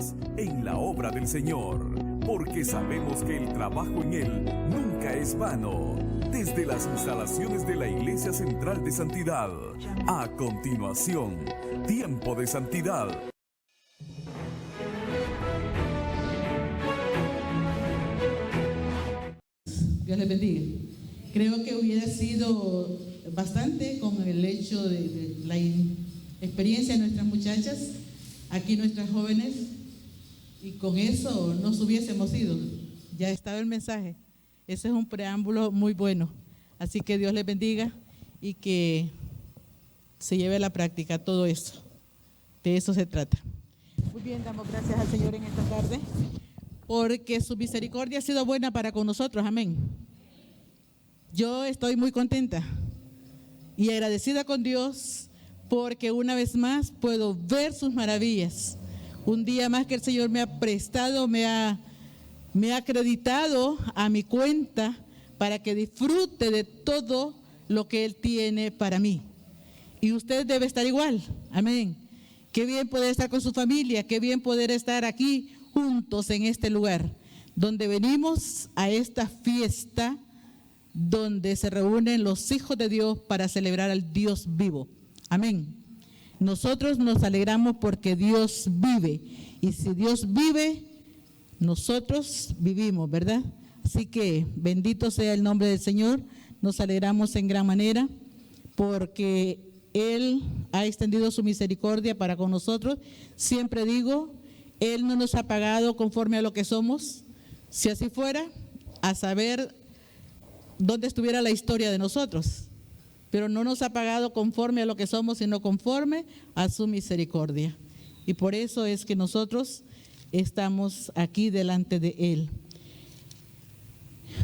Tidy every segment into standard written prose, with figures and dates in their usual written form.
más en la obra del Señor, porque sabemos que el trabajo en Él nunca es vano. Desde las instalaciones de la Iglesia Central de Santidad. A continuación, Tiempo de Santidad. Dios les bendiga. Creo que hubiera sido bastante con el hecho de la experiencia de nuestras muchachas, aquí nuestras jóvenes, y con eso nos hubiésemos ido. Ya estaba el mensaje. Ese es un preámbulo muy bueno. Así que Dios les bendiga y que se lleve a la práctica todo esto. De eso se trata. Muy bien, damos gracias al Señor en esta tarde, porque su misericordia ha sido buena para con nosotros. Amén. Yo estoy muy contenta y agradecida con Dios porque una vez más puedo ver sus maravillas. Un día más que el Señor me ha prestado, me ha acreditado a mi cuenta para que disfrute de todo lo que Él tiene para mí. Y usted debe estar igual. Amén. Qué bien poder estar con su familia, qué bien poder estar aquí juntos en este lugar, donde venimos a esta fiesta, donde se reúnen los hijos de Dios para celebrar al Dios vivo. Amén. Nosotros nos alegramos porque Dios vive, y si Dios vive, nosotros vivimos, ¿verdad? Así que bendito sea el nombre del Señor. Nos alegramos en gran manera porque Él ha extendido su misericordia para con nosotros. Siempre digo, Él no nos ha pagado conforme a lo que somos. Si así fuera, a saber dónde estuviera la historia de nosotros. Pero no nos ha pagado conforme a lo que somos, sino conforme a su misericordia. Y por eso es que nosotros estamos aquí delante de Él.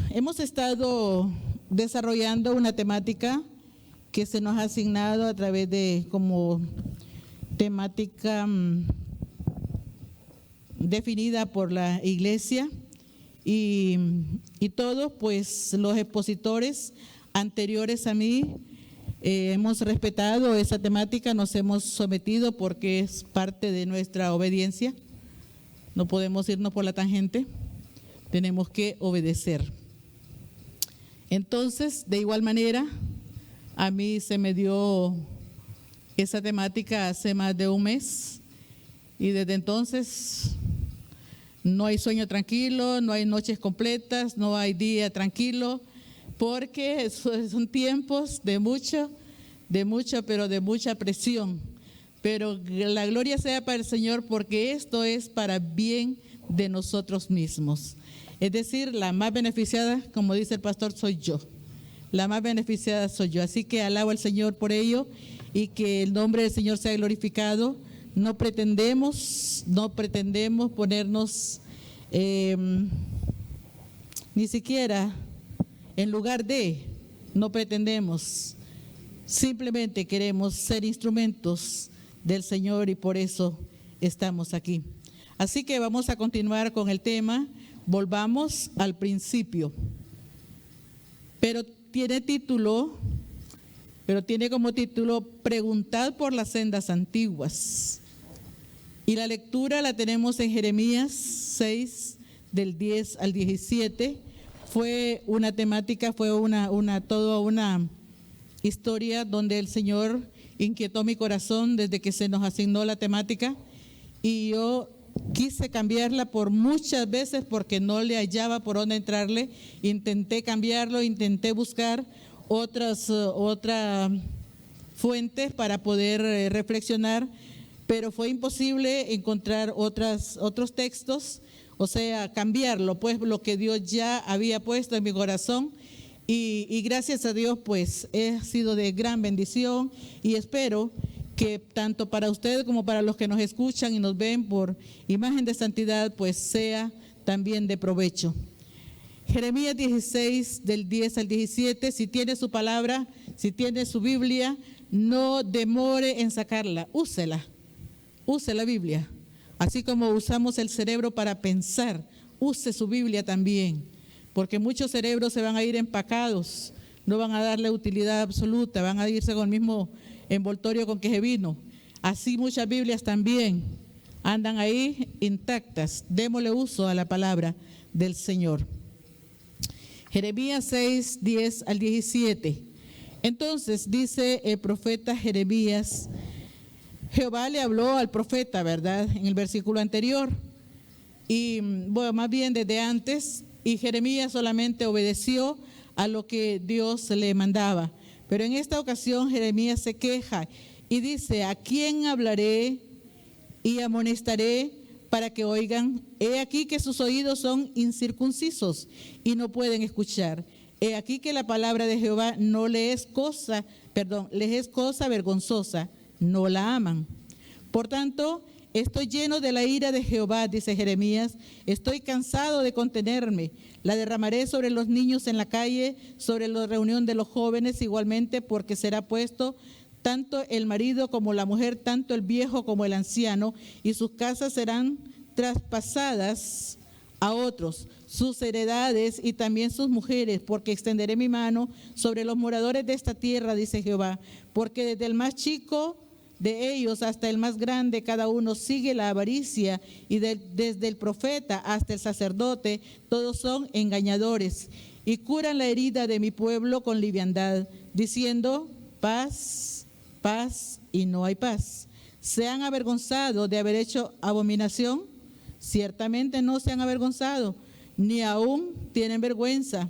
Hemos estado desarrollando una temática que se nos ha asignado a través de como temática definida por la iglesia y todos pues los expositores anteriores a mí hemos respetado esa temática, nos hemos sometido porque es parte de nuestra obediencia. No podemos irnos por la tangente, tenemos que obedecer. Entonces, de igual manera, a mí se me dio esa temática hace más de un mes y desde entonces no hay sueño tranquilo, no hay noches completas, no hay día tranquilo, porque son tiempos de mucha presión. Pero la gloria sea para el Señor, porque esto es para bien de nosotros mismos. Es decir, la más beneficiada, como dice el pastor, soy yo. La más beneficiada soy yo. Así que alabo al Señor por ello y que el nombre del Señor sea glorificado. No pretendemos ponernos ni siquiera en lugar de, no pretendemos. Simplemente queremos ser instrumentos del Señor y por eso estamos aquí. Así que vamos a continuar con el tema, volvamos al principio. Pero tiene como título, Preguntad por las sendas antiguas. Y la lectura la tenemos en Jeremías 6, del 10 al 17. Fue una temática, fue toda una historia donde el Señor inquietó mi corazón desde que se nos asignó la temática y yo quise cambiarla por muchas veces porque no le hallaba por dónde entrarle. Intenté cambiarlo, intenté buscar otras fuentes para poder reflexionar, pero fue imposible encontrar otros textos, o sea, cambiarlo, pues lo que Dios ya había puesto en mi corazón. Y gracias a Dios, pues, ha sido de gran bendición y espero que tanto para ustedes como para los que nos escuchan y nos ven por imagen de santidad, pues sea también de provecho. Jeremías 16, del 10 al 17, si tiene su palabra, si tiene su Biblia, no demore en sacarla, use la Biblia. Así como usamos el cerebro para pensar, use su Biblia también. Porque muchos cerebros se van a ir empacados, no van a darle utilidad absoluta, van a irse con el mismo envoltorio con que se vino. Así muchas Biblias también. andan ahí intactas. Démosle uso a la palabra del Señor. Jeremías 6, 10 al 17. Entonces dice el profeta Jeremías, Jehová le habló al profeta, ¿verdad? En el versículo anterior. Y bueno, más bien desde antes, y Jeremías solamente obedeció a lo que Dios le mandaba. Pero en esta ocasión Jeremías se queja y dice, ¿a quién hablaré y amonestaré para que oigan? He aquí que sus oídos son incircuncisos y no pueden escuchar. He aquí que la palabra de Jehová les es cosa vergonzosa, no la aman. Por tanto, estoy lleno de la ira de Jehová, dice Jeremías, estoy cansado de contenerme. La derramaré sobre los niños en la calle, sobre la reunión de los jóvenes igualmente, porque será puesto tanto el marido como la mujer, tanto el viejo como el anciano, y sus casas serán traspasadas a otros, sus heredades y también sus mujeres, porque extenderé mi mano sobre los moradores de esta tierra, dice Jehová, porque desde el más chico de ellos hasta el más grande, cada uno sigue la avaricia, y desde el profeta hasta el sacerdote, todos son engañadores, y curan la herida de mi pueblo con liviandad, diciendo paz, paz, y no hay paz. ¿Se han avergonzado de haber hecho abominación? Ciertamente no se han avergonzado, ni aún tienen vergüenza,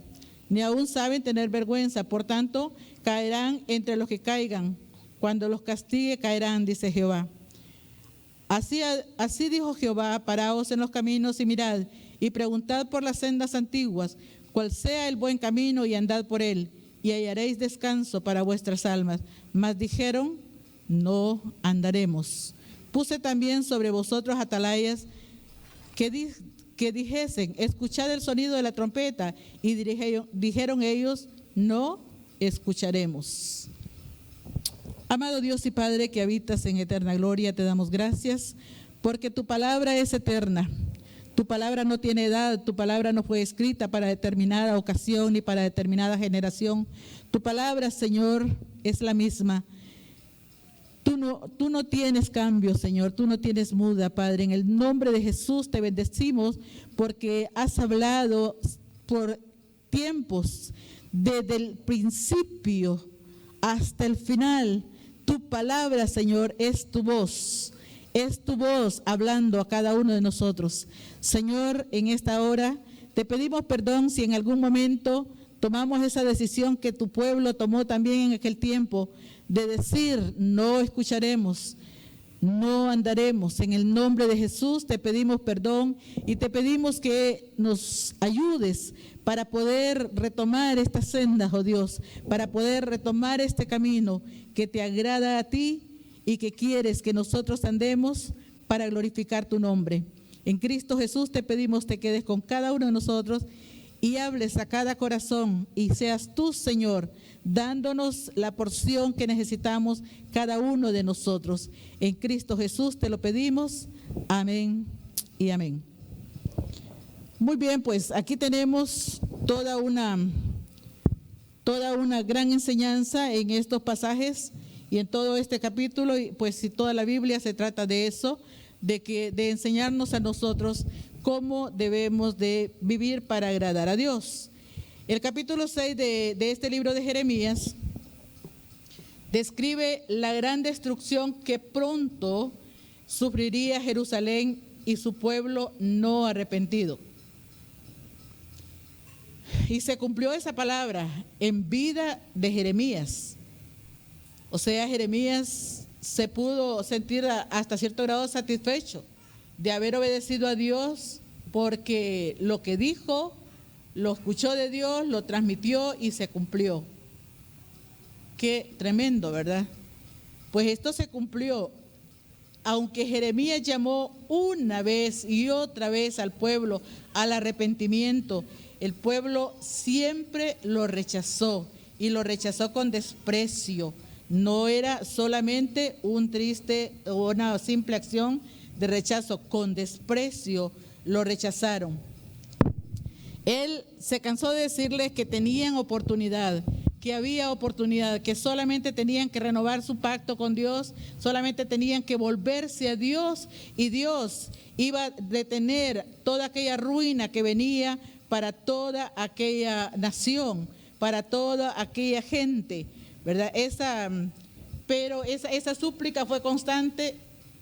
ni aún saben tener vergüenza. Por tanto, caerán entre los que caigan. Cuando los castigue, caerán, dice Jehová. Así dijo Jehová, paraos en los caminos y mirad, y preguntad por las sendas antiguas, cuál sea el buen camino, y andad por él, y hallaréis descanso para vuestras almas. Mas dijeron, no andaremos. Puse también sobre vosotros atalayas que dijesen, escuchad el sonido de la trompeta, y dijeron ellos, no escucharemos. Amado Dios y Padre que habitas en eterna gloria, te damos gracias porque tu palabra es eterna. Tu palabra no tiene edad, tu palabra no fue escrita para determinada ocasión ni para determinada generación. Tu palabra, Señor, es la misma. Tú no tienes cambio, Señor, tú no tienes muda, Padre. En el nombre de Jesús te bendecimos porque has hablado por tiempos, desde el principio hasta el final. Tu palabra, Señor, es tu voz hablando a cada uno de nosotros. Señor, en esta hora te pedimos perdón si en algún momento tomamos esa decisión que tu pueblo tomó también en aquel tiempo, de decir, no escucharemos, no andaremos. En el nombre de Jesús te pedimos perdón y te pedimos que nos ayudes para poder retomar estas sendas, oh Dios, para poder retomar este camino que te agrada a ti y que quieres que nosotros andemos para glorificar tu nombre. En Cristo Jesús te pedimos te quedes con cada uno de nosotros y hables a cada corazón y seas tú, Señor, dándonos la porción que necesitamos cada uno de nosotros. En Cristo Jesús te lo pedimos. Amén y amén. Muy bien, pues aquí tenemos toda una gran enseñanza en estos pasajes y en todo este capítulo, y pues si toda la Biblia se trata de eso, de enseñarnos a nosotros cómo debemos de vivir para agradar a Dios. El capítulo 6 de este libro de Jeremías describe la gran destrucción que pronto sufriría Jerusalén y su pueblo no arrepentido. Y se cumplió esa palabra en vida de Jeremías. O sea, Jeremías se pudo sentir hasta cierto grado satisfecho de haber obedecido a Dios, porque lo que dijo, lo escuchó de Dios, lo transmitió y se cumplió. Qué tremendo, ¿verdad? Pues esto se cumplió. Aunque Jeremías llamó una vez y otra vez al pueblo al arrepentimiento, el pueblo siempre lo rechazó y lo rechazó con desprecio. No era solamente un triste o una simple acción de rechazo, con desprecio lo rechazaron. Él se cansó de decirles que tenían oportunidad, que había oportunidad, que solamente tenían que renovar su pacto con Dios, solamente tenían que volverse a Dios, y Dios iba a detener toda aquella ruina que venía para toda aquella nación, para toda aquella gente, ¿verdad? Esa súplica fue constante,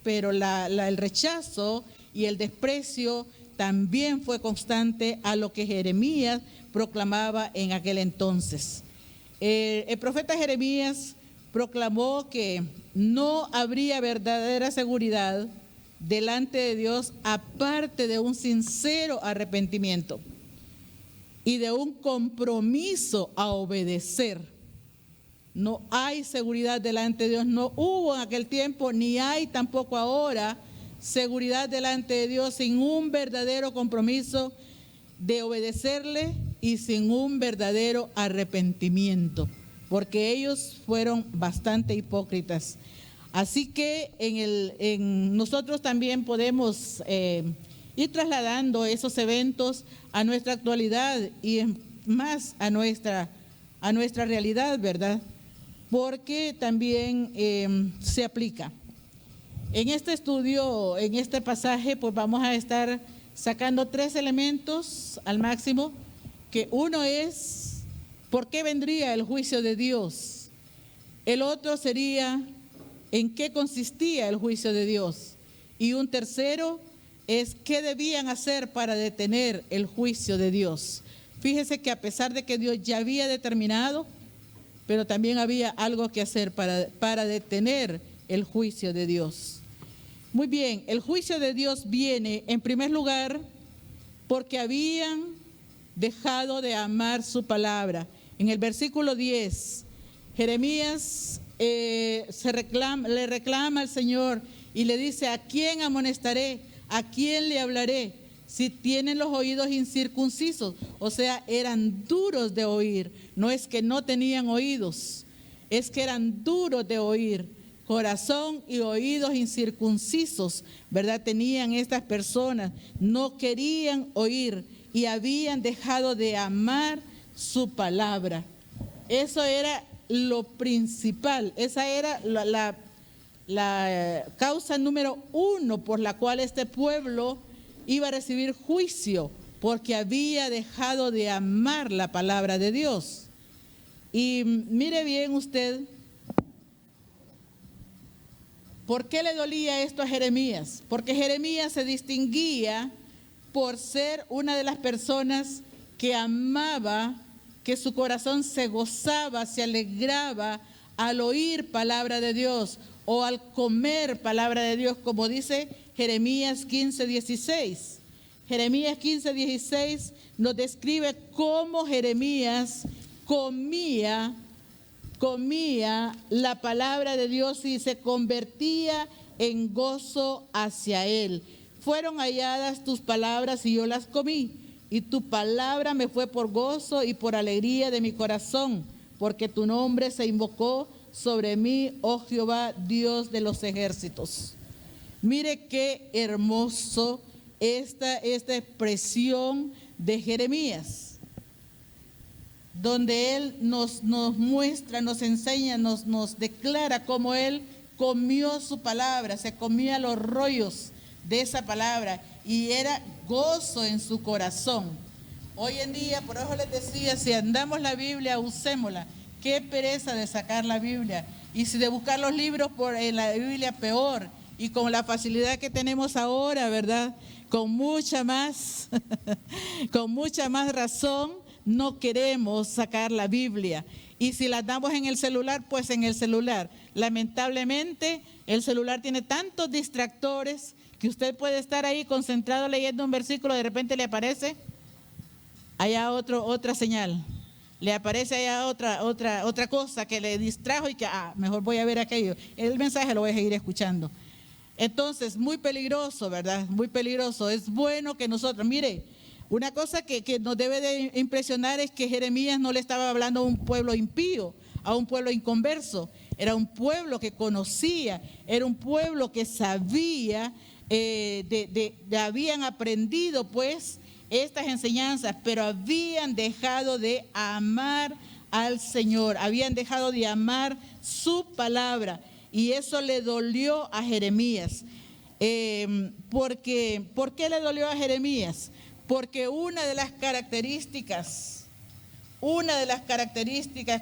pero el rechazo y el desprecio también fue constante a lo que Jeremías proclamaba en aquel entonces. El profeta Jeremías proclamó que no habría verdadera seguridad delante de Dios aparte de un sincero arrepentimiento y de un compromiso a obedecer. No hay seguridad delante de Dios, no hubo en aquel tiempo, ni hay tampoco ahora seguridad delante de Dios sin un verdadero compromiso de obedecerle y sin un verdadero arrepentimiento, porque ellos fueron bastante hipócritas. Así que nosotros también podemos ir trasladando esos eventos a nuestra actualidad y más a nuestra realidad, ¿verdad? Porque también se aplica. En este estudio, en este pasaje, pues vamos a estar sacando 3 elementos al máximo, que uno es, ¿por qué vendría el juicio de Dios? El otro sería, ¿en qué consistía el juicio de Dios? Y un tercero es, ¿qué debían hacer para detener el juicio de Dios? Fíjese que a pesar de que Dios ya había determinado, pero también había algo que hacer para detener el juicio de Dios. Muy bien, el juicio de Dios viene en primer lugar porque habían dejado de amar su palabra. En el versículo 10, Jeremías le reclama al Señor y le dice: ¿a quién amonestaré? ¿A quién le hablaré? Si tienen los oídos incircuncisos, o sea, eran duros de oír. No es que no tenían oídos, es que eran duros de oír. Corazón y oídos incircuncisos, ¿verdad? Tenían estas personas, no querían oír y habían dejado de amar su palabra. Eso era lo principal, esa era la causa número 1 por la cual este pueblo iba a recibir juicio, porque había dejado de amar la palabra de Dios. Y mire bien usted, ¿por qué le dolía esto a Jeremías? Porque Jeremías se distinguía por ser una de las personas que amaba, que su corazón se gozaba, se alegraba al oír palabra de Dios o al comer palabra de Dios, como dice Jeremías 15:16. Jeremías 15:16 nos describe cómo Jeremías comía la palabra de Dios y se convertía en gozo hacia él. Fueron halladas tus palabras y yo las comí, y tu palabra me fue por gozo y por alegría de mi corazón, porque tu nombre se invocó sobre mí, oh Jehová, Dios de los ejércitos. Mire qué hermoso esta expresión de Jeremías, donde él nos muestra, nos enseña, nos declara cómo él comió su palabra, se comía los rollos de esa palabra y era gozo en su corazón. Hoy en día, por eso les decía, si andamos la Biblia, usémosla. Qué pereza de sacar la Biblia, y si de buscar los libros en la Biblia, peor. Y con la facilidad que tenemos ahora, ¿verdad? Con mucha más razón, no queremos sacar la Biblia. Y si la damos en el celular, pues en el celular. Lamentablemente, el celular tiene tantos distractores que usted puede estar ahí concentrado leyendo un versículo, de repente le aparece allá otra señal. Le aparece allá otra cosa que le distrajo y que mejor voy a ver aquello. El mensaje lo voy a seguir escuchando. Entonces, muy peligroso, ¿verdad? Muy peligroso. Es bueno que nosotros, mire, una cosa que nos debe de impresionar es que Jeremías no le estaba hablando a un pueblo impío, a un pueblo inconverso. Era un pueblo que conocía, era un pueblo que sabía, habían aprendido pues estas enseñanzas, pero habían dejado de amar al Señor, habían dejado de amar su palabra, y eso le dolió a Jeremías. ¿Por qué le dolió a Jeremías? Porque una de las características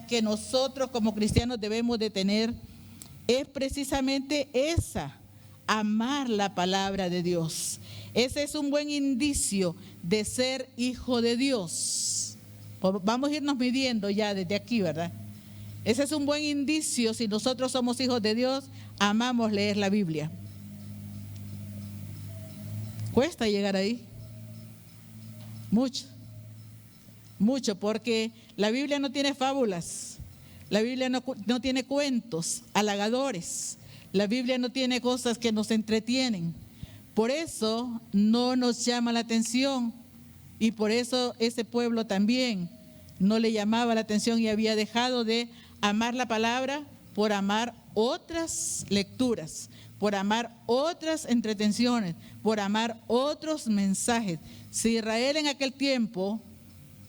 que nosotros como cristianos debemos de tener es precisamente esa: amar la palabra de Dios. Ese es un buen indicio de ser hijo de Dios. Vamos a irnos midiendo ya desde aquí, ¿verdad? Ese es un buen indicio. Si nosotros somos hijos de Dios, amamos leer la Biblia. Cuesta llegar ahí. Mucho, porque la Biblia no tiene fábulas. La Biblia no tiene cuentos halagadores. La Biblia no tiene cosas que nos entretienen. Por eso no nos llama la atención, y por eso ese pueblo también no le llamaba la atención y había dejado de amar la palabra por amar otras lecturas, por amar otras entretenciones, por amar otros mensajes. Si Israel en aquel tiempo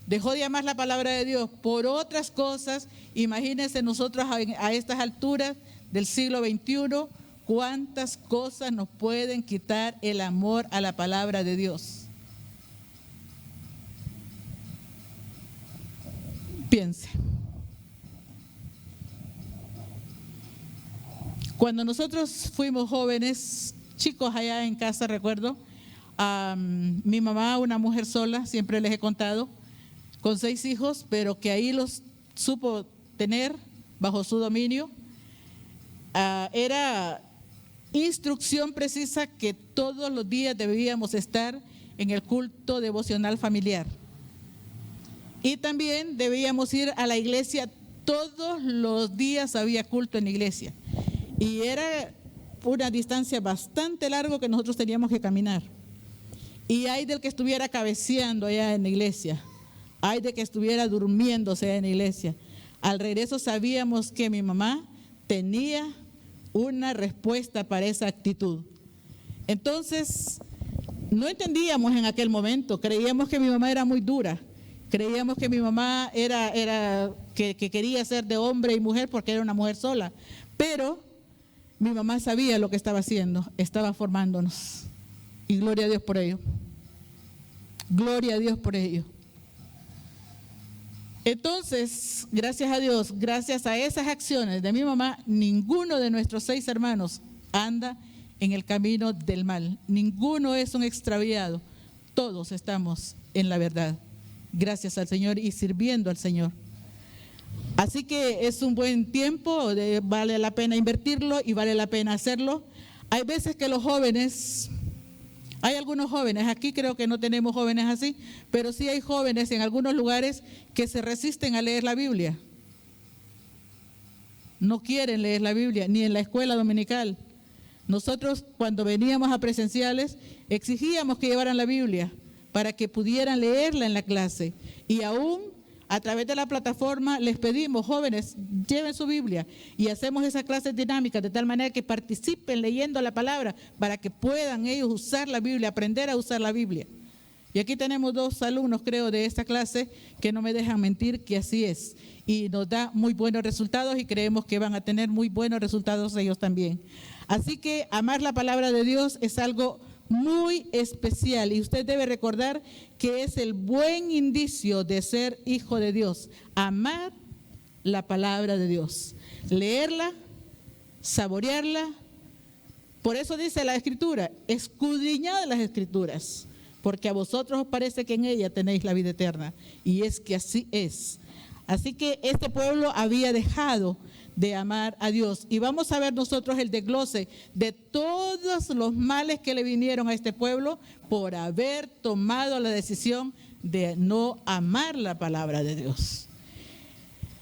dejó de amar la palabra de Dios por otras cosas, imagínense nosotros a estas alturas del siglo XXI, cuántas cosas nos pueden quitar el amor a la palabra de Dios. Piense. Cuando nosotros fuimos jóvenes, chicos allá en casa, recuerdo, mi mamá, una mujer sola, siempre les he contado, con 6 hijos, pero que ahí los supo tener bajo su dominio. Era instrucción precisa que todos los días debíamos estar en el culto devocional familiar. Y también debíamos ir a la iglesia. Todos los días había culto en la iglesia. Y era una distancia bastante larga que nosotros teníamos que caminar. Y hay del que estuviera cabeceando allá en la iglesia. Hay de que estuviera durmiéndose en la iglesia. Al regreso sabíamos que mi mamá tenía una respuesta para esa actitud. Entonces, no entendíamos en aquel momento. Creíamos que mi mamá era muy dura. Creíamos que mi mamá que quería ser de hombre y mujer porque era una mujer sola. Pero mi mamá sabía lo que estaba haciendo. Estaba formándonos. Y gloria a Dios por ello. Gloria a Dios por ello. Entonces, gracias a Dios, gracias a esas acciones de mi mamá, ninguno de nuestros 6 hermanos anda en el camino del mal. Ninguno es un extraviado. Todos estamos en la verdad, gracias al Señor y sirviendo al Señor. Así que es un buen tiempo, vale la pena invertirlo y vale la pena hacerlo. Hay veces que los jóvenes... Hay algunos jóvenes, aquí creo que no tenemos jóvenes así, pero sí hay jóvenes en algunos lugares que se resisten a leer la Biblia. No quieren leer la Biblia, ni en la escuela dominical. Nosotros cuando veníamos a presenciales exigíamos que llevaran la Biblia para que pudieran leerla en la clase. Y aún a través de la plataforma les pedimos, jóvenes, lleven su Biblia y hacemos esas clases dinámicas de tal manera que participen leyendo la palabra para que puedan ellos usar la Biblia, aprender a usar la Biblia. Y aquí tenemos 2 alumnos, creo, de esta clase que no me dejan mentir que así es. Y nos da muy buenos resultados y creemos que van a tener muy buenos resultados ellos también. Así que amar la palabra de Dios es algo muy especial y usted debe recordar que es el buen indicio de ser hijo de Dios. Amar la palabra de Dios, leerla, saborearla. Por eso dice la Escritura, escudriñad las Escrituras, porque a vosotros os parece que en ella tenéis la vida eterna. Y es que así es. Así que este pueblo había dejado de amar a Dios. Y vamos a ver nosotros el desglose de todos los males que le vinieron a este pueblo por haber tomado la decisión de no amar la palabra de Dios.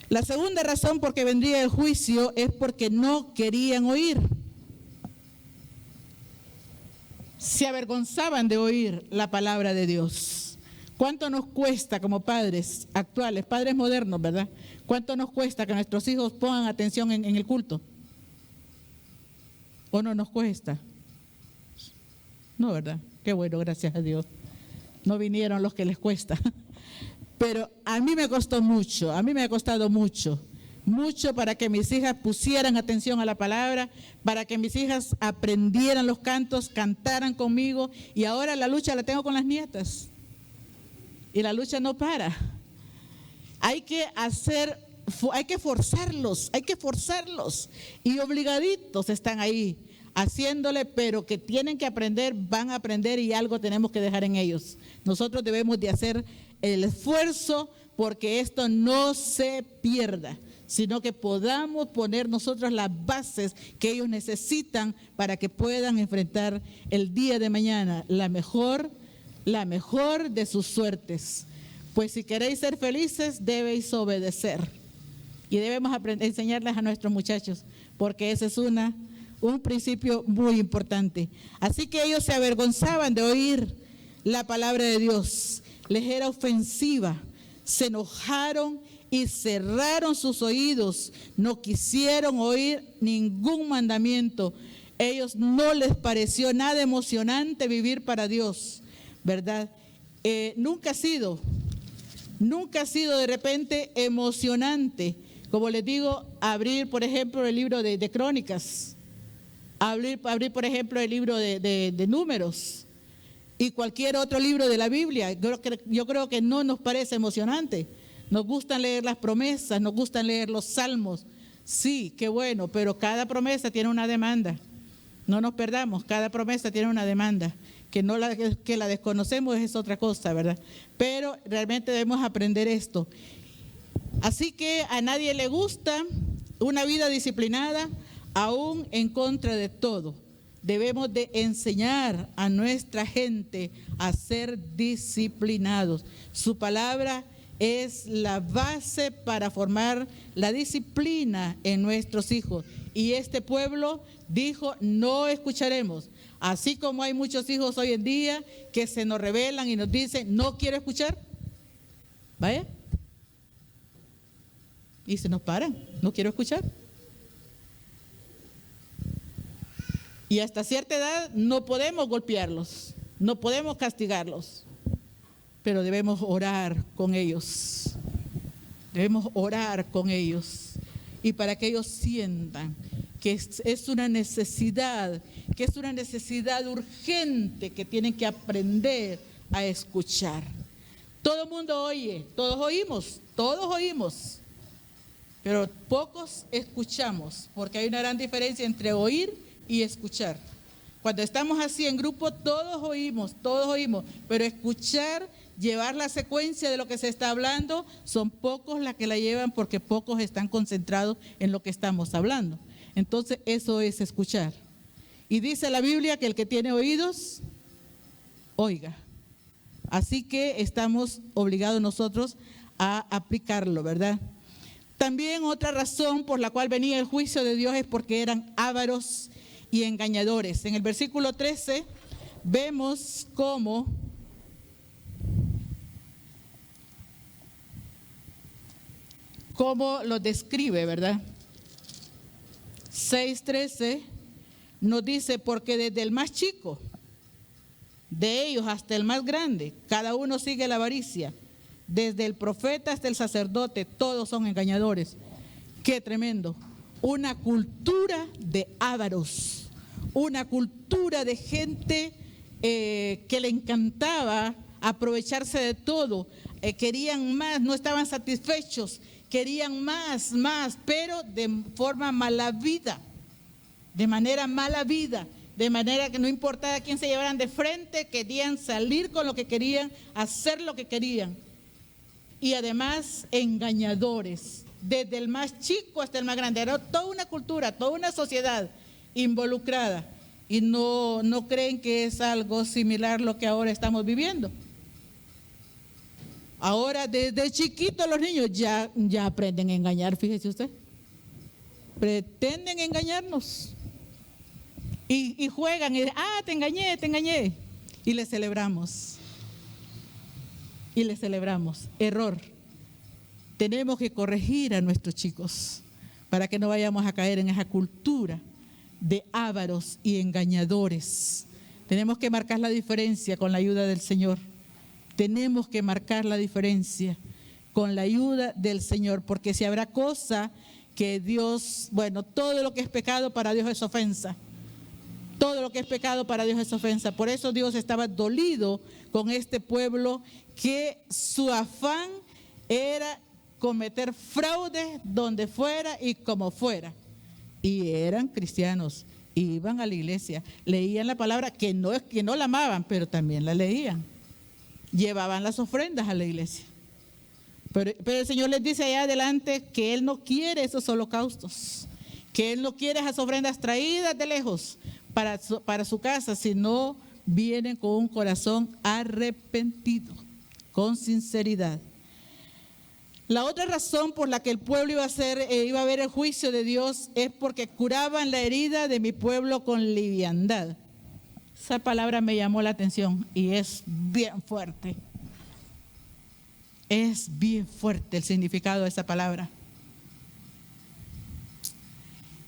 La segunda razón por que vendría el juicio es porque no querían oír. Se avergonzaban de oír la palabra de Dios. ¿Cuánto nos cuesta como padres actuales, padres modernos, verdad? ¿Cuánto nos cuesta que nuestros hijos pongan atención en el culto? ¿O no nos cuesta? No, ¿verdad? Qué bueno, gracias a Dios. No vinieron los que les cuesta. Pero a mí me costó mucho, a mí me ha costado mucho para que mis hijas pusieran atención a la palabra, para que mis hijas aprendieran los cantos, cantaran conmigo, y ahora la lucha la tengo con las nietas. Y la lucha no para. Hay que forzarlos, y obligaditos están ahí, haciéndole, pero que tienen que aprender, van a aprender, y algo tenemos que dejar en ellos. Nosotros debemos de hacer el esfuerzo porque esto no se pierda, sino que podamos poner nosotros las bases que ellos necesitan para que puedan enfrentar el día de mañana la mejor de sus suertes. Pues si queréis ser felices, debéis obedecer. Y debemos enseñarles a nuestros muchachos, porque ese es un principio muy importante. Así que ellos se avergonzaban de oír la palabra de Dios. Les era ofensiva. Se enojaron y cerraron sus oídos. No quisieron oír ningún mandamiento. Ellos no les pareció nada emocionante vivir para Dios, ¿verdad? Nunca ha sido de repente emocionante, como les digo, abrir, por ejemplo, el libro de Crónicas, abrir, por ejemplo, el libro de Números y cualquier otro libro de la Biblia. Yo creo que no nos parece emocionante. Nos gustan leer las promesas, nos gustan leer los salmos. Sí, qué bueno, pero cada promesa tiene una demanda. No nos perdamos, cada promesa tiene una demanda. Que la desconocemos es otra cosa, ¿verdad? Pero realmente debemos aprender esto. Así que a nadie le gusta una vida disciplinada, aún en contra de todo. Debemos de enseñar a nuestra gente a ser disciplinados. Su palabra es la base para formar la disciplina en nuestros hijos. Y este pueblo dijo, no escucharemos. Así como hay muchos hijos hoy en día que se nos rebelan y nos dicen, no quiero escuchar. Vaya. Y se nos paran, no quiero escuchar. Y hasta cierta edad no podemos golpearlos, no podemos castigarlos, pero debemos orar con ellos. Debemos orar con ellos. Y para que ellos sientan que es una necesidad, urgente, que tienen que aprender a escuchar. Todo el mundo oye, todos oímos, pero pocos escuchamos, porque hay una gran diferencia entre oír y escuchar. Cuando estamos así en grupo, todos oímos, pero escuchar, llevar la secuencia de lo que se está hablando, son pocos las que la llevan, porque pocos están concentrados en lo que estamos hablando. Entonces eso es escuchar. Y dice la Biblia que el que tiene oídos, oiga. Así que estamos obligados nosotros a aplicarlo, ¿verdad? También otra razón por la cual venía el juicio de Dios es porque eran ávaros y engañadores. En el versículo 13 vemos cómo lo describe, ¿verdad? 6:13 nos dice, porque desde el más chico de ellos hasta el más grande, cada uno sigue la avaricia. Desde el profeta hasta el sacerdote, todos son engañadores. Qué tremendo. Una cultura de ávaros, una cultura de gente que le encantaba aprovecharse de todo. Querían más, no estaban satisfechos, querían más, pero de forma mala vida, de manera mala vida. De manera que no importaba quién se llevaran de frente, querían salir con lo que querían, hacer lo que querían. Y además engañadores, desde el más chico hasta el más grande. Era toda una cultura, toda una sociedad involucrada. Y no creen que es algo similar lo que ahora estamos viviendo. Ahora desde chiquitos los niños ya aprenden a engañar, fíjese usted. Pretenden engañarnos. Y juegan y te engañé. Y le celebramos. Error. Tenemos que corregir a nuestros chicos para que no vayamos a caer en esa cultura de ávaros y engañadores. Tenemos que marcar la diferencia con la ayuda del Señor. Tenemos que marcar la diferencia. con la ayuda del Señor, porque si habrá cosa que Dios, todo lo que es pecado para Dios es ofensa. Todo lo que es pecado para Dios es ofensa. Por eso Dios estaba dolido con este pueblo, que su afán era cometer fraude donde fuera y como fuera. Y eran cristianos, iban a la iglesia, leían la palabra, que no es que no la amaban, pero también la leían. Llevaban las ofrendas a la iglesia. Pero el Señor les dice allá adelante que Él no quiere esos holocaustos, que Él no quiere esas ofrendas traídas de lejos para su casa, sino vienen con un corazón arrepentido, con sinceridad. La otra razón por la que el pueblo iba a ver el juicio de Dios es porque curaban la herida de mi pueblo con liviandad. Esa palabra me llamó la atención y es bien fuerte. Es bien fuerte el significado de esa palabra.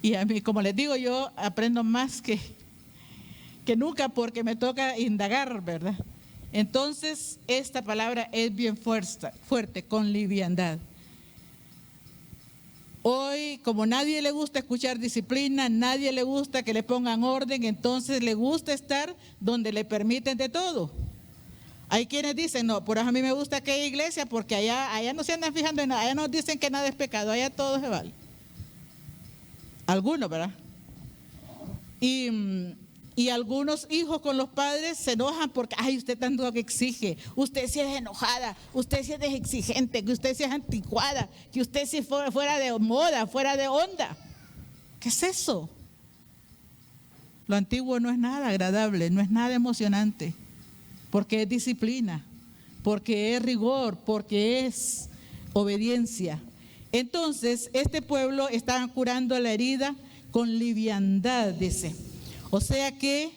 Y a mí, como les digo, yo aprendo más que nunca, porque me toca indagar, ¿verdad? Entonces, esta palabra es bien fuerte, con liviandad. Hoy, como nadie le gusta escuchar disciplina, nadie le gusta que le pongan orden, entonces le gusta estar donde le permiten de todo. Hay quienes dicen, no, por eso a mí me gusta aquella iglesia, porque allá no se andan fijando en nada, allá nos dicen que nada es pecado, allá todo se vale. Algunos, ¿verdad? Y algunos hijos con los padres se enojan porque, ay, usted tanto que exige, usted sí es enojada, usted sí es exigente, que usted sí es anticuada, que usted sí fuera de moda, fuera de onda. ¿Qué es eso? Lo antiguo no es nada agradable, no es nada emocionante, porque es disciplina, porque es rigor, porque es obediencia. Entonces, este pueblo estaba curando la herida con liviandad, dice. O sea que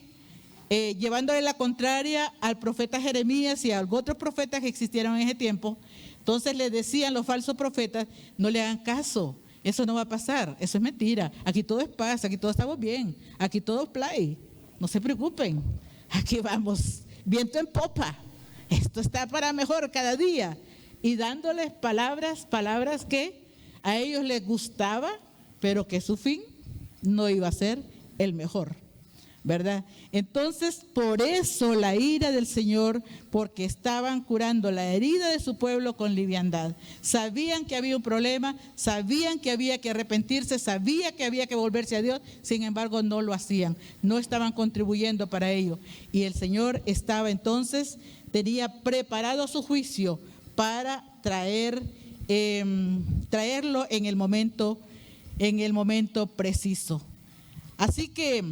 llevándole la contraria al profeta Jeremías y a otros profetas que existieron en ese tiempo, entonces le decían los falsos profetas, no le hagan caso, eso no va a pasar, eso es mentira, aquí todo es paz, aquí todos estamos bien, aquí todo es play, no se preocupen, aquí vamos, viento en popa, esto está para mejor cada día. Y dándoles palabras que a ellos les gustaba, pero que su fin no iba a ser el mejor, ¿verdad? Entonces, por eso la ira del Señor, porque estaban curando la herida de su pueblo con liviandad. Sabían que había un problema, sabían que había que arrepentirse, sabían que había que volverse a Dios, sin embargo no lo hacían, no estaban contribuyendo para ello. Y el Señor estaba entonces, tenía preparado su juicio para traerlo en el momento preciso. Así que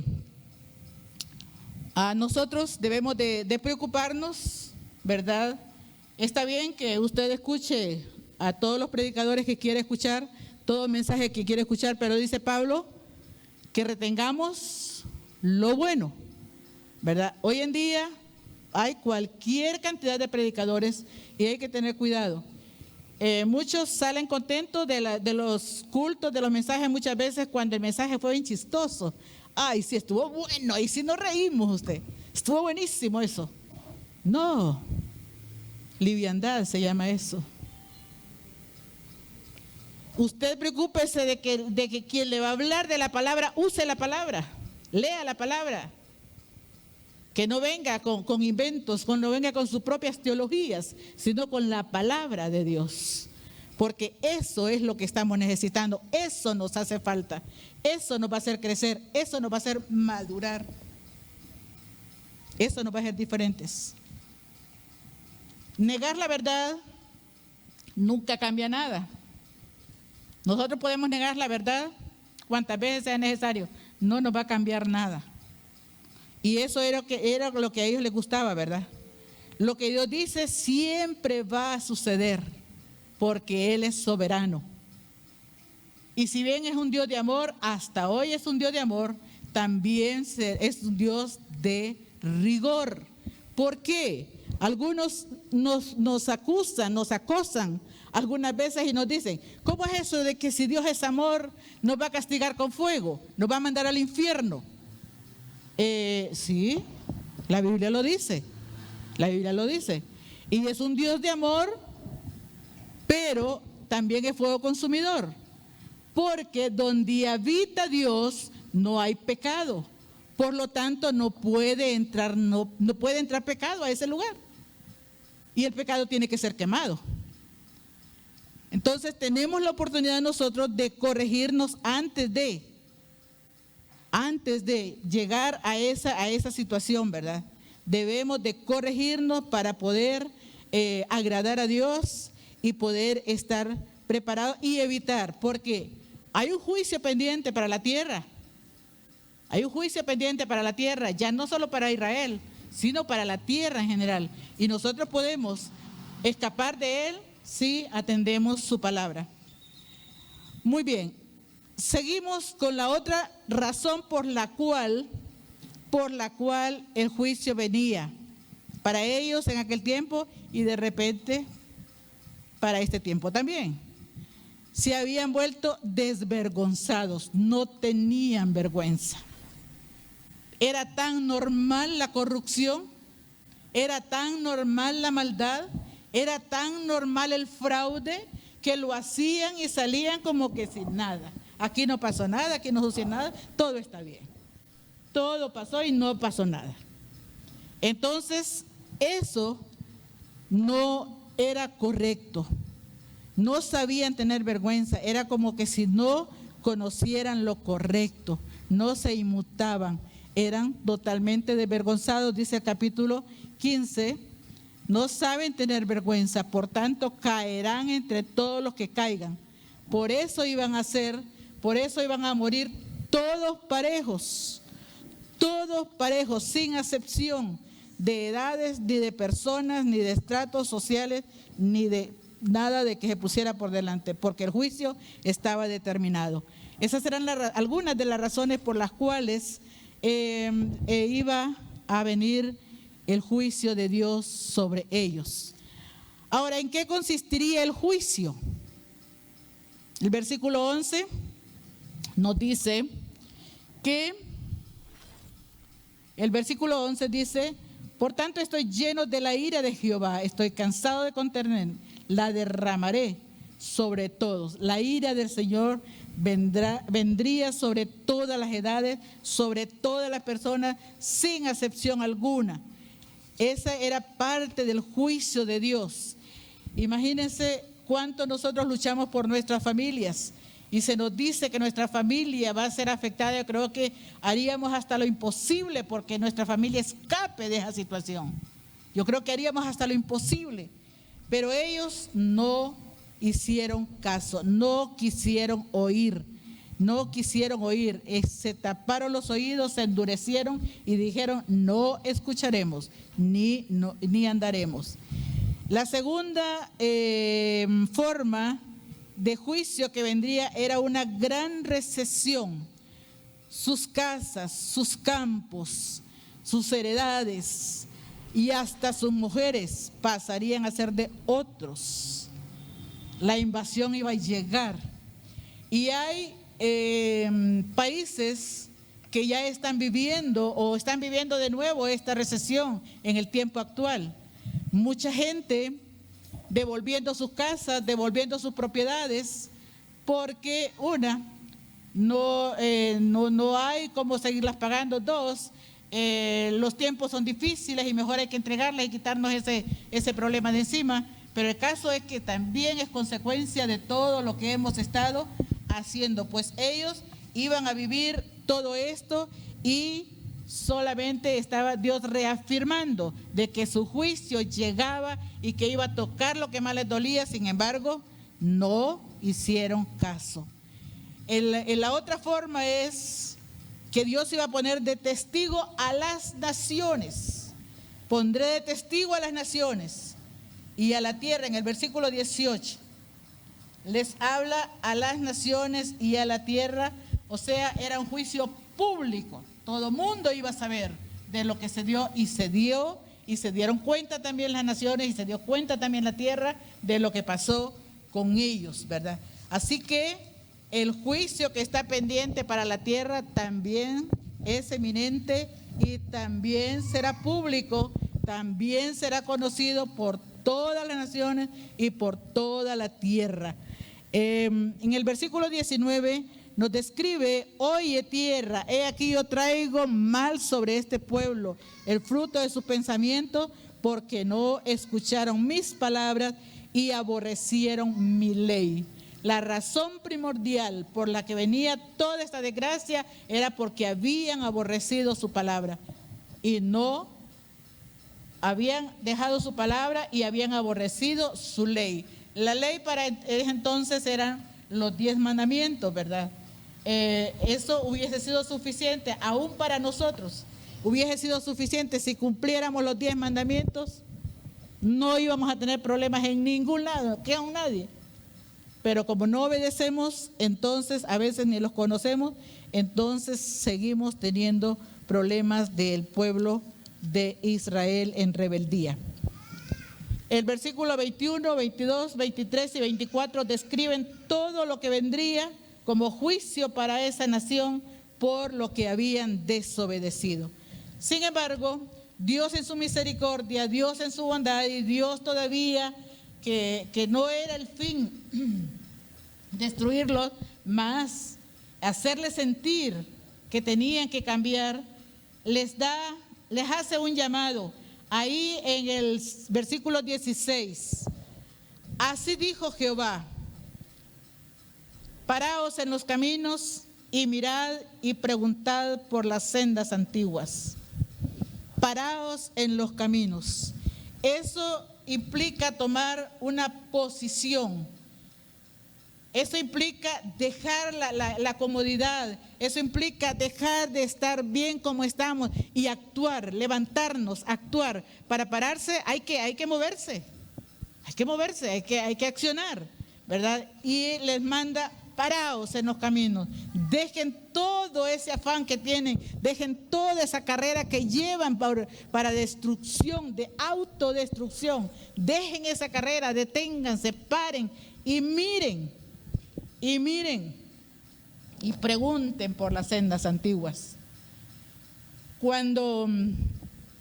a nosotros debemos de preocuparnos, ¿verdad? Está bien que usted escuche a todos los predicadores que quiere escuchar, todo mensaje que quiere escuchar, pero dice Pablo que retengamos lo bueno, ¿verdad? Hoy en día hay cualquier cantidad de predicadores y hay que tener cuidado. Muchos salen contentos de los cultos, de los mensajes, muchas veces cuando el mensaje fue bien chistoso. Ay, sí, estuvo bueno, ahí sí nos reímos usted. Estuvo buenísimo eso. No, liviandad se llama eso. Usted preocúpese de que quien le va a hablar de la palabra, use la palabra, lea la palabra. Que no venga con inventos, no venga con sus propias teologías, sino con la palabra de Dios. Porque eso es lo que estamos necesitando, eso nos hace falta, eso nos va a hacer crecer, eso nos va a hacer madurar, eso nos va a hacer diferentes. Negar la verdad nunca cambia nada. Nosotros podemos negar la verdad cuantas veces sea necesario, no nos va a cambiar nada. Y eso era lo que a ellos les gustaba, ¿verdad? Lo que Dios dice siempre va a suceder, porque Él es soberano. Y si bien es un Dios de amor, hasta hoy es un Dios de amor, también es un Dios de rigor. ¿Por qué? Algunos nos acusan, nos acosan algunas veces y nos dicen, ¿cómo es eso de que si Dios es amor nos va a castigar con fuego, nos va a mandar al infierno? Sí, la Biblia lo dice, y es un Dios de amor, pero también es fuego consumidor, porque donde habita Dios no hay pecado. Por lo tanto, no puede entrar pecado a ese lugar. Y el pecado tiene que ser quemado. Entonces tenemos la oportunidad nosotros de corregirnos antes de llegar a esa situación, ¿verdad? Debemos de corregirnos para poder agradar a Dios y poder estar preparados y evitar, porque hay un juicio pendiente para la tierra. Hay un juicio pendiente para la tierra, ya no solo para Israel, sino para la tierra en general. Y nosotros podemos escapar de él si atendemos su palabra. Muy bien, seguimos con la otra razón por la cual el juicio venía para ellos en aquel tiempo y de repente para este tiempo también. Se habían vuelto desvergonzados, no tenían vergüenza. Era tan normal la corrupción, era tan normal la maldad, era tan normal el fraude que lo hacían y salían como que sin nada. Aquí no pasó nada, aquí no sucedió nada, todo está bien. Todo pasó y no pasó nada. Entonces, eso no era correcto. No sabían tener vergüenza, era como que si no conocieran lo correcto, no se inmutaban. Eran totalmente desvergonzados, dice el capítulo 15, no saben tener vergüenza, por tanto caerán entre todos los que caigan. Por eso iban a morir todos parejos, sin excepción de edades, ni de personas, ni de estratos sociales, ni de nada de que se pusiera por delante, porque el juicio estaba determinado. Esas eran algunas de las razones por las cuales iba a venir el juicio de Dios sobre ellos. Ahora, ¿en qué consistiría el juicio? El versículo 11 nos dice que, el versículo 11 dice: por tanto estoy lleno de la ira de Jehová, estoy cansado de contener, la derramaré sobre todos. La ira del Señor vendría sobre todas las edades, sobre todas las personas, sin excepción alguna. Esa era parte del juicio de Dios. Imagínense cuánto nosotros luchamos por nuestras familias y se nos dice que nuestra familia va a ser afectada. Yo creo que haríamos hasta lo imposible porque nuestra familia escape de esa situación. Yo creo que haríamos hasta lo imposible, pero ellos no hicieron caso, no quisieron oír, se taparon los oídos, se endurecieron y dijeron: no escucharemos ni andaremos. La segunda forma de juicio que vendría era una gran recesión. Sus casas, sus campos, sus heredades y hasta sus mujeres pasarían a ser de otros. La invasión iba a llegar. Y hay países que ya están viviendo de nuevo esta recesión en el tiempo actual. Mucha gente devolviendo sus casas, devolviendo sus propiedades, porque no hay cómo seguirlas pagando. Dos, los tiempos son difíciles y mejor hay que entregarlas y quitarnos ese problema de encima. Pero el caso es que también es consecuencia de todo lo que hemos estado haciendo, pues ellos iban a vivir todo esto y solamente estaba Dios reafirmando de que su juicio llegaba y que iba a tocar lo que más les dolía. Sin embargo, no hicieron caso. La otra forma es que Dios iba a poner de testigo a las naciones. Pondré de testigo a las naciones y a la tierra. En el versículo 18 les habla a las naciones y a la tierra, o sea, era un juicio público. Todo mundo iba a saber de lo que se dio y se dieron cuenta también las naciones y se dio cuenta también la tierra de lo que pasó con ellos, ¿verdad? Así que el juicio que está pendiente para la tierra también es eminente y también será público, también será conocido por todas las naciones y por toda la tierra. En el versículo 19 nos describe: oye tierra, he aquí yo traigo mal sobre este pueblo, el fruto de sus pensamientos, porque no escucharon mis palabras y aborrecieron mi ley. La razón primordial por la que venía toda esta desgracia era porque habían aborrecido su palabra y no habían dejado su palabra y habían aborrecido su ley. La ley para ese entonces eran los 10 mandamientos, ¿verdad? Eso hubiese sido suficiente, aún para nosotros. Hubiese sido suficiente si cumpliéramos los 10 mandamientos. No íbamos a tener problemas en ningún lado, que aún nadie. Pero como no obedecemos, entonces a veces ni los conocemos, entonces seguimos teniendo problemas del pueblo de Israel en rebeldía. El versículo 21, 22, 23 y 24 describen todo lo que vendría como juicio para esa nación por lo que habían desobedecido. Sin embargo, Dios en su misericordia, Dios en su bondad y Dios todavía que no era el fin destruirlos, más hacerles sentir que tenían que cambiar, les hace un llamado. Ahí en el versículo 16, así dijo Jehová: paraos en los caminos y mirad y preguntad por las sendas antiguas. Paraos en los caminos. Eso implica tomar una posición. Eso implica dejar la comodidad. Eso implica dejar de estar bien como estamos y actuar, levantarnos, actuar. Para pararse hay que moverse. Hay que moverse, hay que accionar, ¿verdad? Y les manda: paraos en los caminos. Dejen todo ese afán que tienen. Dejen toda esa carrera que llevan para destrucción, de autodestrucción. Dejen esa carrera, deténganse, paren y miren. Y miren y pregunten por las sendas antiguas. Cuando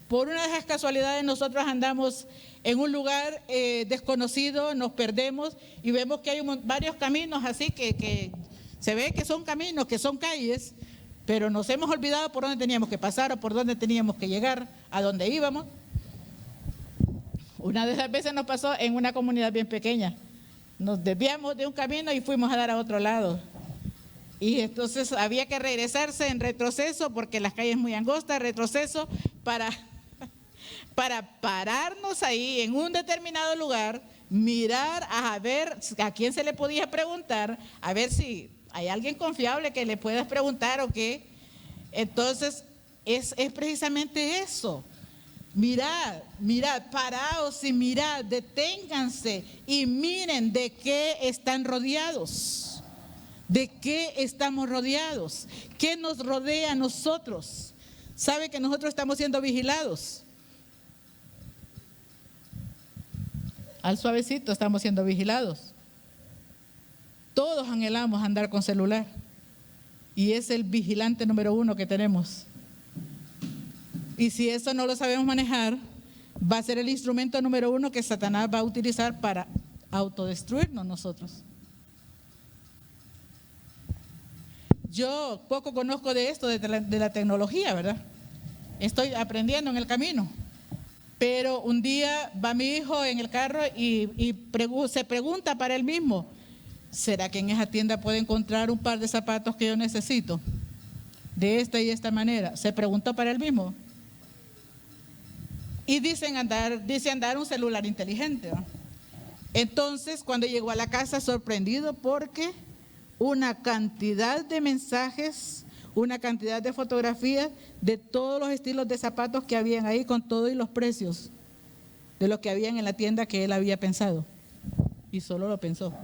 por una de esas casualidades nosotros andamos en un lugar desconocido, nos perdemos y vemos que hay varios caminos así que se ve que son caminos, que son calles, pero nos hemos olvidado por dónde teníamos que pasar o por dónde teníamos que llegar, a dónde íbamos. Una de esas veces nos pasó en una comunidad bien pequeña. Nos desviamos de un camino y fuimos a dar a otro lado. Y entonces había que regresarse en retroceso porque las calles muy angostas, retroceso para pararnos ahí en un determinado lugar, mirar a ver a quién se le podía preguntar, a ver si hay alguien confiable que le puedas preguntar o qué. Entonces es precisamente eso. Mirad, paraos y mirad, deténganse y miren de qué están rodeados, de qué estamos rodeados, qué nos rodea a nosotros. ¿Sabe que nosotros estamos siendo vigilados? Al suavecito estamos siendo vigilados. Todos anhelamos andar con celular y es el vigilante número 1 que tenemos. Y si eso no lo sabemos manejar, va a ser el instrumento número 1 que Satanás va a utilizar para autodestruirnos nosotros. Yo poco conozco de esto, de la tecnología, ¿verdad? Estoy aprendiendo en el camino. Pero un día va mi hijo en el carro y se pregunta para él mismo: ¿será que en esa tienda puedo encontrar un par de zapatos que yo necesito? De esta y esta manera. Se preguntó para él mismo. Y dice andar un celular inteligente, ¿no? Entonces, cuando llegó a la casa, sorprendido porque una cantidad de mensajes, una cantidad de fotografías de todos los estilos de zapatos que habían ahí, con todo y los precios de lo que habían en la tienda que él había pensado. Y solo lo pensó.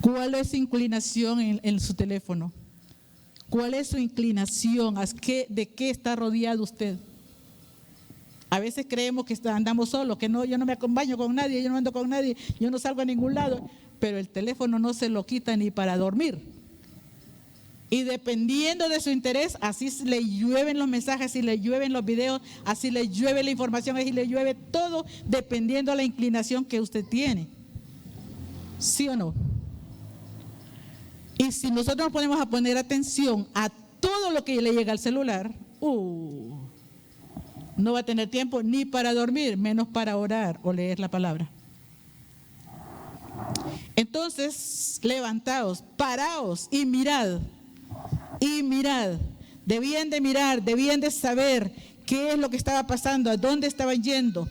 ¿Cuál es su inclinación en su teléfono? ¿Cuál es su inclinación? ¿De qué está rodeado usted? A veces creemos que andamos solos, que no, yo no me acompaño con nadie, yo no ando con nadie, yo no salgo a ningún lado, pero el teléfono no se lo quita ni para dormir. Y dependiendo de su interés, así le llueven los mensajes, así le llueven los videos, así le llueve la información, así le llueve todo, dependiendo de la inclinación que usted tiene. ¿Sí o no? Y si nosotros nos ponemos a poner atención a todo lo que le llega al celular, no va a tener tiempo ni para dormir, menos para orar o leer la palabra. Entonces, levantaos, paraos y mirad. Y mirad, debían de saber qué es lo que estaba pasando, a dónde estaban yendo.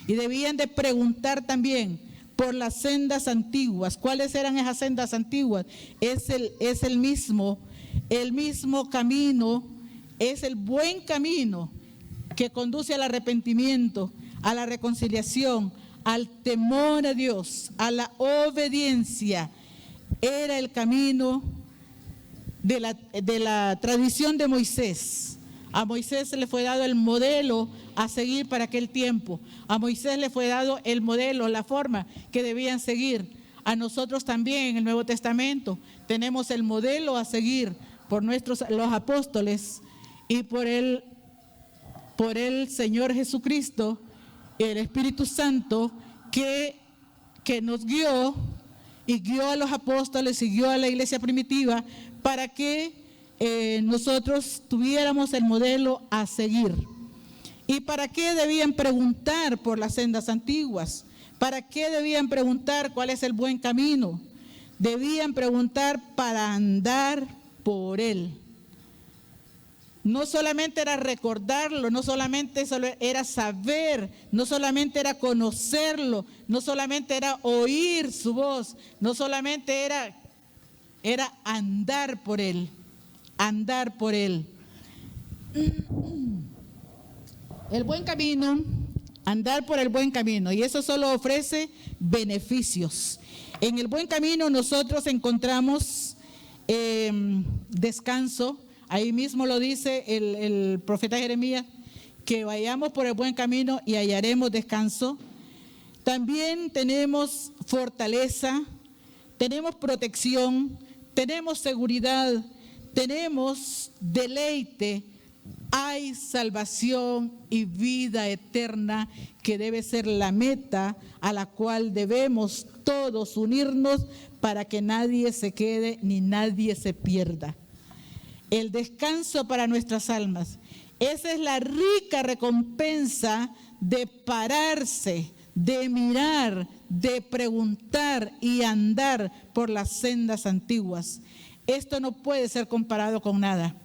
Y debían de preguntar también por las sendas antiguas. ¿Cuáles eran esas sendas antiguas? Es el mismo camino, es el buen camino que conduce al arrepentimiento, a la reconciliación, al temor a Dios, a la obediencia. Era el camino de la tradición de Moisés. A Moisés se le fue dado el modelo a seguir para aquel tiempo. A Moisés le fue dado el modelo, la forma que debían seguir. A nosotros también en el Nuevo Testamento tenemos el modelo a seguir por los apóstoles y por el Señor Jesucristo, el Espíritu Santo que nos guió y guió a los apóstoles y guió a la iglesia primitiva para que nosotros tuviéramos el modelo a seguir. ¿Y para qué debían preguntar por las sendas antiguas? ¿Para qué debían preguntar cuál es el buen camino? Debían preguntar para andar por él. No solamente era recordarlo, no solamente era saber, no solamente era conocerlo, no solamente era oír su voz, no solamente era andar por él, andar por él. El buen camino, andar por el buen camino, y eso solo ofrece beneficios. En el buen camino nosotros encontramos descanso. Ahí mismo lo dice el profeta Jeremías, que vayamos por el buen camino y hallaremos descanso. También tenemos fortaleza, tenemos protección, tenemos seguridad, tenemos deleite, hay salvación y vida eterna, que debe ser la meta a la cual debemos todos unirnos para que nadie se quede ni nadie se pierda. El descanso para nuestras almas. Esa es la rica recompensa de pararse, de mirar, de preguntar y andar por las sendas antiguas. Esto no puede ser comparado con nada.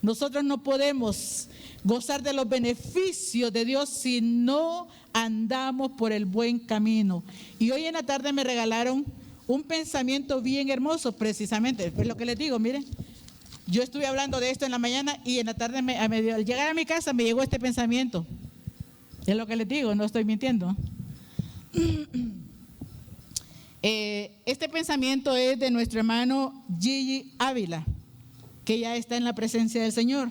Nosotros no podemos gozar de los beneficios de Dios si no andamos por el buen camino. Y hoy en la tarde me regalaron un pensamiento bien hermoso, precisamente. Es lo que les digo, miren. Yo estuve hablando de esto en la mañana y en la tarde, al llegar a mi casa, me llegó este pensamiento. Es lo que les digo, no estoy mintiendo. Este pensamiento es de nuestro hermano Gigi Ávila, que ya está en la presencia del Señor.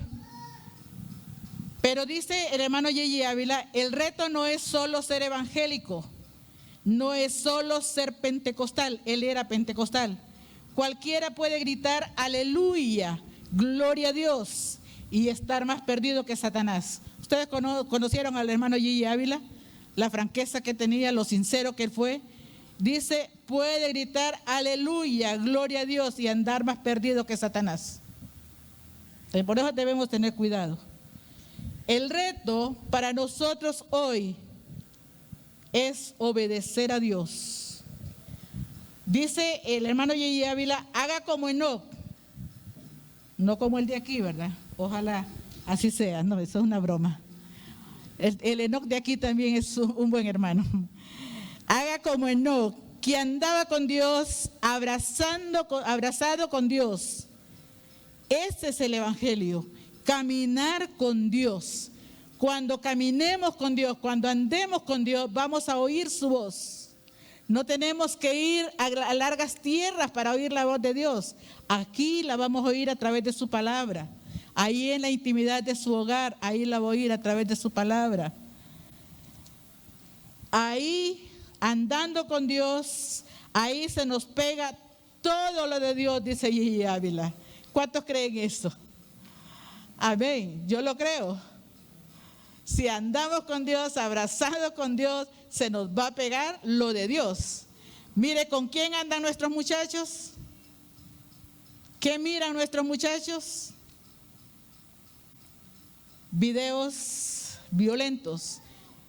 Pero dice el hermano Gigi Ávila, el reto no es solo ser evangélico, no es solo ser pentecostal. Él era pentecostal. Cualquiera puede gritar aleluya, gloria a Dios, y estar más perdido que Satanás. Ustedes conocieron al hermano Gigi Ávila, la franqueza que tenía, lo sincero que él fue. Dice, puede gritar aleluya, gloria a Dios, y andar más perdido que Satanás. Por eso debemos tener cuidado. El reto para nosotros hoy es obedecer a Dios. Dice el hermano Gigi Ávila, haga como Enoc, no como el de aquí, ¿verdad? Ojalá así sea, no, eso es una broma. El Enoc de aquí también es un buen hermano. Haga como Enoc, que andaba con Dios, abrazado con Dios. Ese es el evangelio, caminar con Dios. Cuando caminemos con Dios, cuando andemos con Dios, vamos a oír su voz. No tenemos que ir a largas tierras para oír la voz de Dios. Aquí la vamos a oír a través de su palabra. Ahí en la intimidad de su hogar, ahí la voy a oír a través de su palabra. Ahí, andando con Dios, ahí se nos pega todo lo de Dios, dice Gigi Ávila. ¿Cuántos creen eso? Amén, yo lo creo. Si andamos con Dios, abrazados con Dios, se nos va a pegar lo de Dios. Mire, ¿con quién andan nuestros muchachos? ¿Qué miran nuestros muchachos? Videos violentos.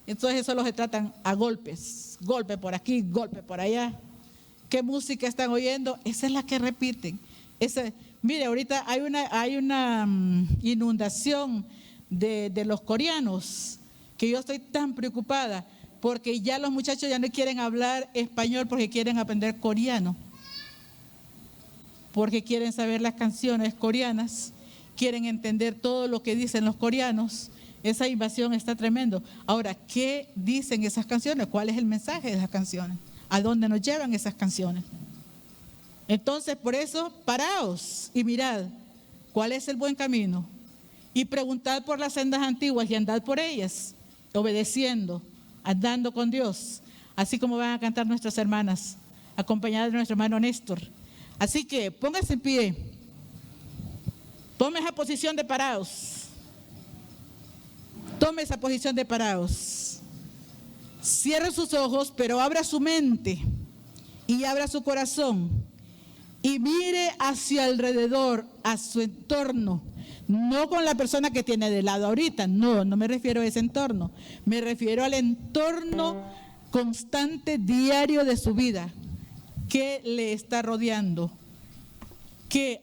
Entonces eso los tratan a golpes. Golpe por aquí, golpe por allá. ¿Qué música están oyendo? Esa es la que repiten. Mire, ahorita hay una inundación de los coreanos, que yo estoy tan preocupada, porque ya los muchachos ya no quieren hablar español porque quieren aprender coreano, porque quieren saber las canciones coreanas, quieren entender todo lo que dicen los coreanos. Esa invasión está tremendo. Ahora, ¿qué dicen esas canciones? ¿Cuál es el mensaje de esas canciones? ¿A dónde nos llevan esas canciones? Entonces, por eso, paraos y mirad cuál es el buen camino, y preguntad por las sendas antiguas y andad por ellas, obedeciendo, andando con Dios, así como van a cantar nuestras hermanas, acompañadas de nuestro hermano Néstor. Así que póngase en pie, tome esa posición de paraos, tome esa posición de paraos, cierre sus ojos, pero abra su mente y abra su corazón y mire hacia alrededor, a su entorno. No con la persona que tiene de lado ahorita, no me refiero a ese entorno, me refiero al entorno constante, diario de su vida. ¿Qué le está rodeando? ¿Qué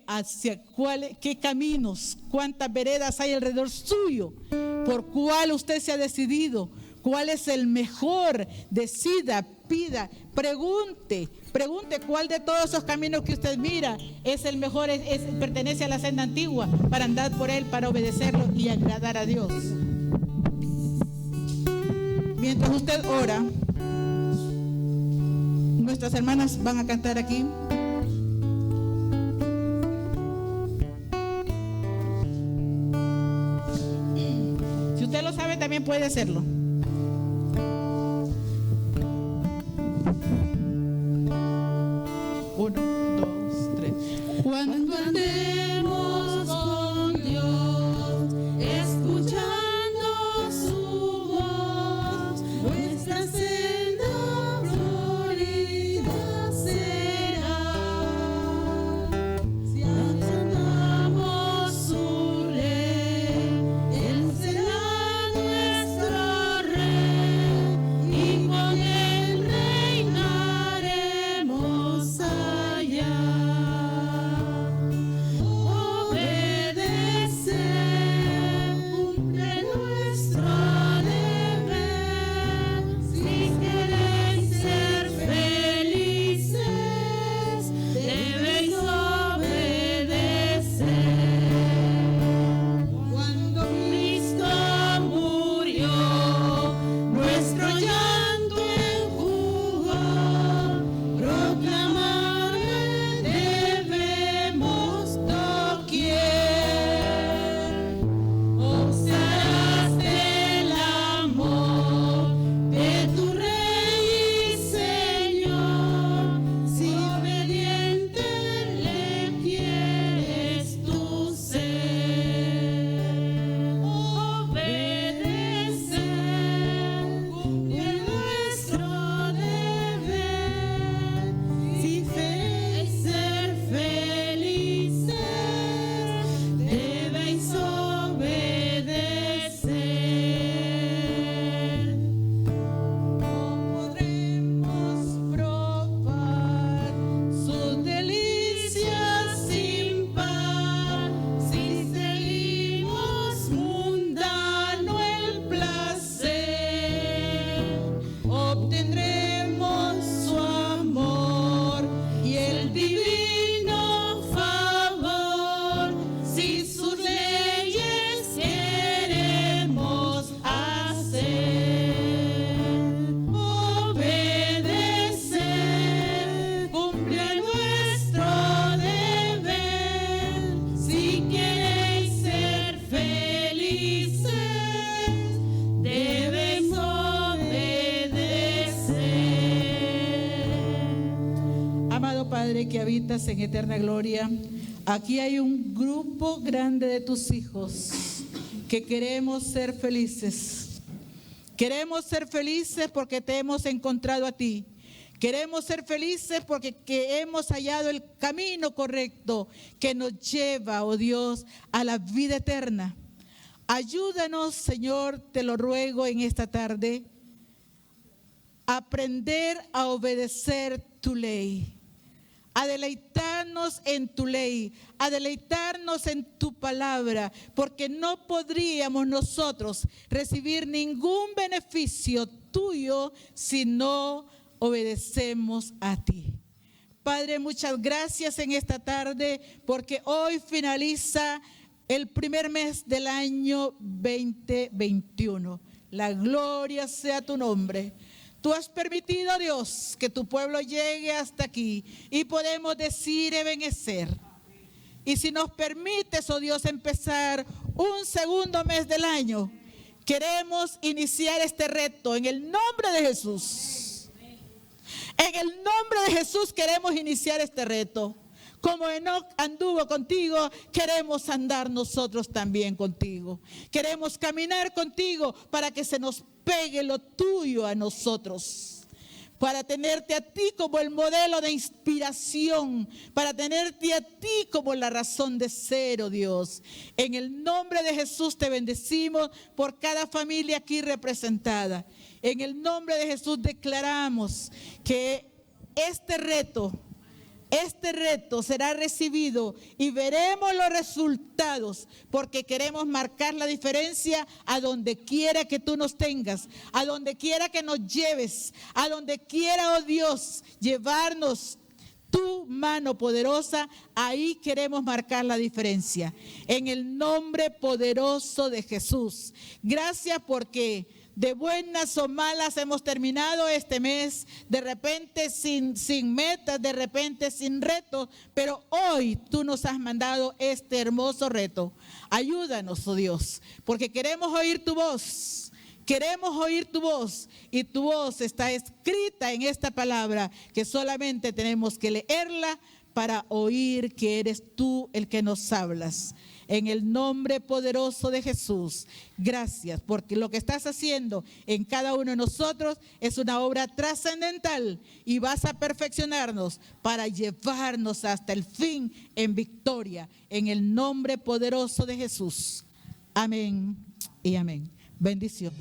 caminos, cuántas veredas hay alrededor suyo? ¿Por cuál usted se ha decidido? ¿Cuál es el mejor? Decida, pida, pregunte cuál de todos esos caminos que usted mira es el mejor, pertenece a la senda antigua, para andar por él, para obedecerlo y agradar a Dios. Mientras usted ora, nuestras hermanas van a cantar aquí. Si usted lo sabe, también puede hacerlo. Cuando andemos con Dios, escuchando su voz, nuestra senda florida será. Si aclamamos su ley, Él será nuestro rey, y con Él reinaremos allá. Que habitas en eterna gloria, Aquí hay un grupo grande de tus hijos que queremos ser felices. Queremos ser felices porque te hemos encontrado a ti. Queremos ser felices porque hemos hallado el camino correcto que nos lleva, oh Dios, a la vida eterna. Ayúdanos, Señor, te lo ruego en esta tarde, a aprender a obedecer tu ley, a deleitarnos en tu ley, a deleitarnos en tu palabra, porque no podríamos nosotros recibir ningún beneficio tuyo si no obedecemos a ti. Padre, muchas gracias en esta tarde, porque hoy finaliza el primer mes del año 2021. La gloria sea tu nombre. Tú has permitido, Dios, que tu pueblo llegue hasta aquí y podemos decir Ebenecer. Y si nos permites, oh Dios, empezar un segundo mes del año, queremos iniciar este reto en el nombre de Jesús. En el nombre de Jesús queremos iniciar este reto. Como Enoc anduvo contigo, queremos andar nosotros también contigo. Queremos caminar contigo para que se nos pegue lo tuyo a nosotros. Para tenerte a ti como el modelo de inspiración. Para tenerte a ti como la razón de ser, oh Dios. En el nombre de Jesús te bendecimos por cada familia aquí representada. En el nombre de Jesús declaramos que este reto será recibido y veremos los resultados, porque queremos marcar la diferencia a donde quiera que tú nos tengas, a donde quiera que nos lleves, a donde quiera, oh Dios, llevarnos tu mano poderosa. Ahí queremos marcar la diferencia. En el nombre poderoso de Jesús. Gracias porque de buenas o malas hemos terminado este mes, de repente sin metas, de repente sin retos, pero hoy tú nos has mandado este hermoso reto. Ayúdanos, oh Dios, porque queremos oír tu voz. Queremos oír tu voz, y tu voz está escrita en esta palabra que solamente tenemos que leerla para oír que eres tú el que nos hablas. En el nombre poderoso de Jesús, gracias, porque lo que estás haciendo en cada uno de nosotros es una obra trascendental y vas a perfeccionarnos para llevarnos hasta el fin en victoria. En el nombre poderoso de Jesús. Amén y amén. Bendición.